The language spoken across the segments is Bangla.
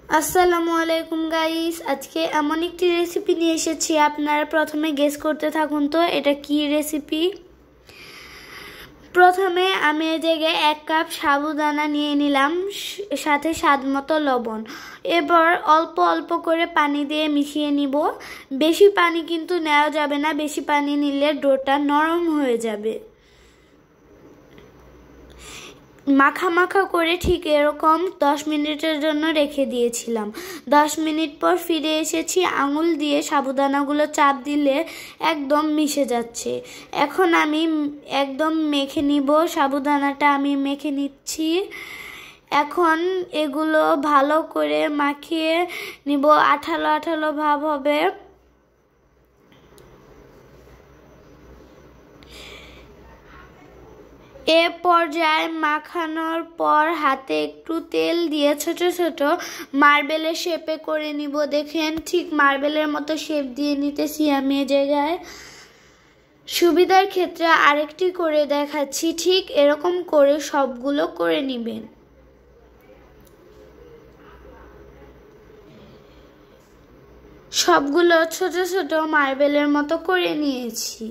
আসসালামু আলাইকুম গাইস, আজকে এমন একটি রেসিপি নিয়ে এসেছি। আপনারা প্রথমে গেস করতে থাকুন তো এটা কি রেসিপি। প্রথমে আমি এই জায়গায় 1 কাপ সাবুদানা নিয়ে নিলাম, সাথে স্বাদ মতো লবণ। এবার অল্প অল্প করে পানি দিয়ে মিশিয়ে নিব। বেশি পানি কিন্তু নেওয়া যাবে না, বেশি পানি নিলে ডোটা নরম হয়ে যাবে। মাখা মাখা করে ঠিক এরকম 10 মিনিটের জন্য রেখে দিয়েছিলাম। 10 মিনিট পর ফিরে এসেছি। আঙুল দিয়ে সাবুদানাগুলো চাপ দিলে একদম মিশে যাচ্ছে। এখন আমি একদম মেখে নিব। সাবুদানাটা আমি মেখে নিচ্ছি। এখন এগুলো ভালো করে মাখিয়ে নিব, আঠালো আঠালো ভাব হবে। এ পর্যায়ে মাখানোর পর হাতে একটু তেল দিয়ে ছোট ছোট মার্বেলের শেপে করে নিব। দেখেন ঠিক মার্বেলের মতো শেপ দিয়ে নিতেছি আমি এই জায়গায়। সুবিধার ক্ষেত্রে আরেকটি করে দেখাচ্ছি, ঠিক এরকম করে সবগুলো করে নেবেন। সবগুলো ছোট ছোট মার্বেলের মতো করে নিয়েছি।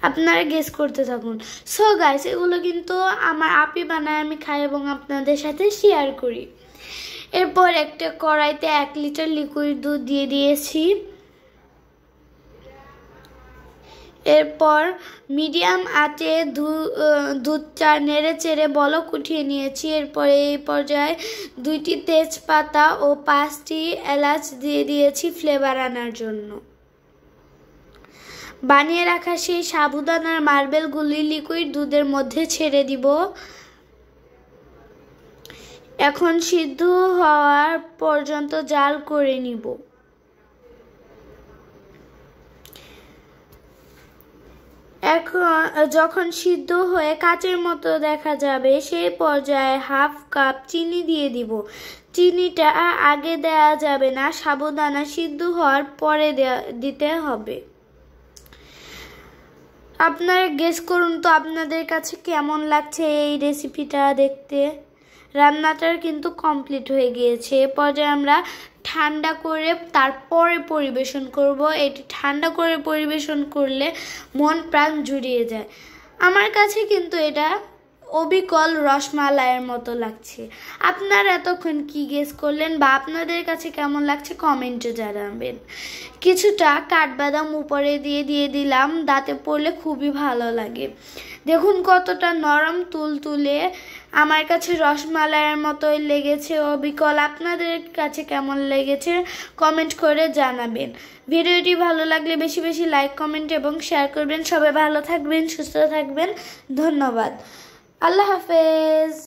আপনারা গেস করতে থাকুন। সো গাইস, এগুলো কিন্তু আমার আপি বানায়, আমি খাই এবং আপনাদের সাথে শেয়ার করি। এরপর একটা কড়াইতে 1 লিটার লিকুইড দুধ দিয়ে দিয়েছি। এরপর মিডিয়াম আঁচে দুধটা নেড়ে চেড়ে বলক উঠিয়ে নিয়েছি। এরপর এই পর্যায়ে 2টি তেজপাতা ও 5টি এলাচ দিয়ে দিয়েছি ফ্লেভার আনার জন্য। বানিয়ে রাখা সেই সাবুদানার মার্বেলগুলি লিকুইড দুধের মধ্যে ছেড়ে দিব। এখন সিদ্ধ হওয়ার পর্যন্ত জাল করে নিব। এখন যখন সিদ্ধ হয়ে কাচের মতো দেখা যাবে সেই পর্যায়ে 1/2 কাপ চিনি দিয়ে দিব। চিনিটা আগে দেওয়া যাবে না, সাবুদানা সিদ্ধ হওয়ার পরে দিতে হবে। আপনারা গেস করুন তো আপনাদের কাছে কেমন লাগছে এই রেসিপিটা দেখতে। রান্নাটা কিন্তু কমপ্লিট হয়ে গিয়েছে। এ পর্যায়ে আমরা ঠান্ডা করে তারপরে পরিবেশন করব। এটি ঠান্ডা করে পরিবেশন করলে মন প্রাণ জুড়িয়ে যায়। আমার কাছে কিন্তু এটা অবিকল রসমালাইয়ের মতো লাগছে। আপনারা এতক্ষণ কি গেস করলেন বা আপনাদের কাছে কেমন লাগছে কমেন্টে জানাবেন। কিছুটা কাঠবাদাম উপরে দিয়ে দিলাম, দাঁতে পড়লে খুবই ভালো লাগে। দেখুন কতটা নরম তুলতুলে, আমার কাছে রসমালাইয়ের মতোই লেগেছে অবিকল। আপনাদের কাছে কেমন লেগেছে কমেন্ট করে জানাবেন। ভিডিওটি ভালো লাগলে বেশি বেশি লাইক, কমেন্ট এবং শেয়ার করবেন। সবাই ভালো থাকবেন, সুস্থ থাকবেন। ধন্যবাদ। আল্লাহ হাফেজ।